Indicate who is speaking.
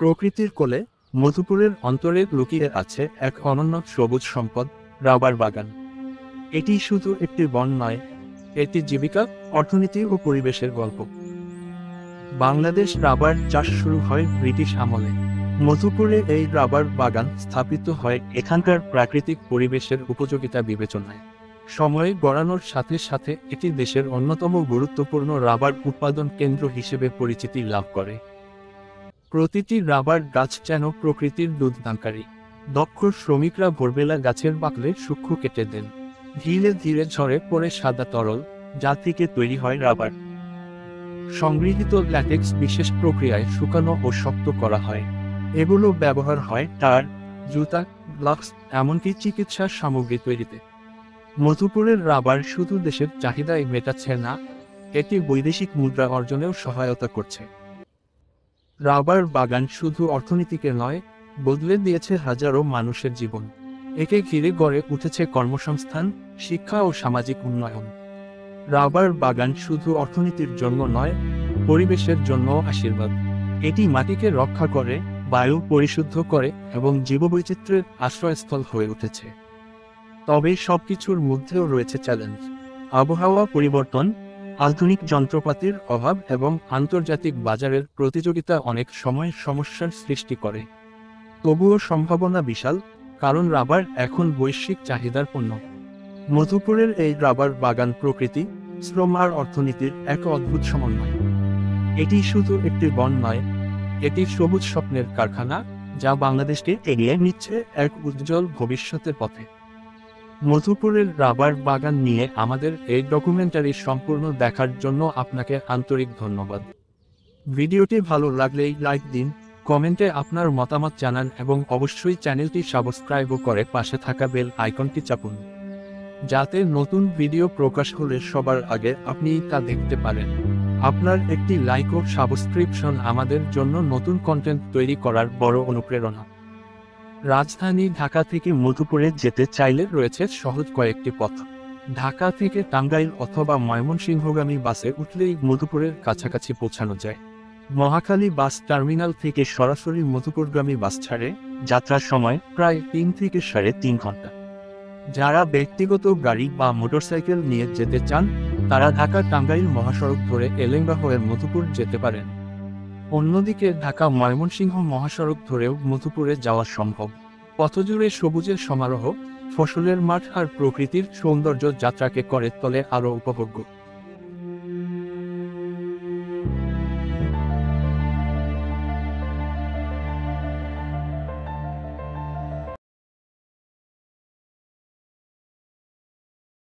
Speaker 1: প্রকৃতির কোলে মধুপুরের অন্তরে লুকিয়ে আছে এক অনন্য সবুজ সম্পদ, রাবার বাগান। এটি শুধু একটি বন নয়, এটি জীবিকা, অর্থনীতি ও পরিবেশের গল্প। বাংলাদেশ রাবার চাষ শুরু হয় ব্রিটিশ আমলে। মধুপুরে এই রাবার বাগান স্থাপিত হয় এখানকার প্রাকৃতিক পরিবেশের উপযোগিতা বিবেচনায়। সময় গড়ানোর সাথে সাথে এটি দেশের অন্যতম গুরুত্বপূর্ণ রাবার উৎপাদন কেন্দ্র হিসেবে পরিচিতি লাভ করে। প্রতিটি রাবার গাছ যেন প্রকৃতির দুধদানকারী। দক্ষ শ্রমিকরা ভোরবেলা গাছের বাকলে সূক্ষ্ম কেটে দেন। ধীরে ধীরে ঝরে পড়ে সাদা তরল, যা থেকে তৈরি হয় রাবার। সংগৃহীত ল্যাটেক্স বিশেষ প্রক্রিয়ায় শুকানো ও শক্ত করা হয়। এগুলো ব্যবহার হয় টায়ার, জুতা, গ্লাভস, এমনকি চিকিৎসার সামগ্রী তৈরিতে। মধুপুরের রাবার শুধু দেশের চাহিদাই মেটাচ্ছে না, এটি বৈদেশিক মুদ্রা অর্জনেও সহায়তা করছে। রাবার বাগান শুধু অর্থনীতিকে নয়, বদলে দিয়েছে হাজারো মানুষের জীবন। একে ঘিরে গড়ে উঠেছে কর্মসংস্থান, শিক্ষা ও সামাজিক উন্নয়ন। রাবার বাগান শুধু অর্থনীতির জন্য নয়, পরিবেশের জন্য আশীর্বাদ। এটি মাটিকে রক্ষা করে, বায়ু পরিশুদ্ধ করে এবং জীববৈচিত্র্যের আশ্রয়স্থল হয়ে উঠেছে। তবে সবকিছুর মধ্যেও রয়েছে চ্যালেঞ্জ। আবহাওয়া পরিবর্তন, আধুনিক যন্ত্রপাতির অভাব এবং আন্তর্জাতিক বাজারের প্রতিযোগিতা অনেক সময় সমস্যার সৃষ্টি করে। তবুও সম্ভাবনা বিশাল, কারণ রাবার এখন বৈশ্বিক চাহিদার পণ্য। মধুপুরের এই রাবার বাগান প্রকৃতি, শ্রম আর অর্থনীতির এক অদ্ভুত সমন্বয়। এটি শুধু একটি বন নয়, এটি সবুজ স্বপ্নের কারখানা, যা বাংলাদেশকে এগিয়ে নিচ্ছে এক উজ্জ্বল ভবিষ্যতের পথে। মধুপুরের রাবার বাগান নিয়ে আমাদের এই ডকুমেন্টারি সম্পূর্ণ দেখার জন্য আপনাকে আন্তরিক ধন্যবাদ। ভিডিওটি ভালো লাগলেই লাইক দিন, কমেন্টে আপনার মতামত জানান এবং অবশ্যই চ্যানেলটি সাবস্ক্রাইব করে পাশে থাকা বেল আইকনটি চাপুন, যাতে নতুন ভিডিও প্রকাশ হলে সবার আগে আপনি তা দেখতে পারেন। আপনার একটি লাইক ও সাবস্ক্রিপশন আমাদের জন্য নতুন কন্টেন্ট তৈরি করার বড় অনুপ্রেরণা। রাজধানী ঢাকা থেকে মধুপুরে যেতে চাইলে রয়েছে সহজ কয়েকটি পথ। ঢাকা থেকে টাঙ্গাইল অথবা ময়মনসিংহগামী বাসে উঠলেই মধুপুরের কাছাকাছি পৌঁছানো যায়। মহাখালী বাস টার্মিনাল থেকে সরাসরি মধুপুরগামী বাস ছাড়ে, যাত্রার সময় প্রায় 3 থেকে 3.5 ঘন্টা। যারা ব্যক্তিগত গাড়ি বা মোটরসাইকেল নিয়ে যেতে চান, তারা ঢাকা টাঙ্গাইল মহাসড়ক ধরে এলেঙ্গা হয়ে মধুপুর যেতে পারেন। অন্যদিকে ঢাকা ময়মনসিংহ মহাসড়ক ধরেও মধুপুরে যাওয়া সম্ভব। পথজুড়ে সবুজের সমারোহ, ফসলের মাঠ আর প্রকৃতির সৌন্দর্য যাত্রাকে করে তোলে আরও উপভোগ্য।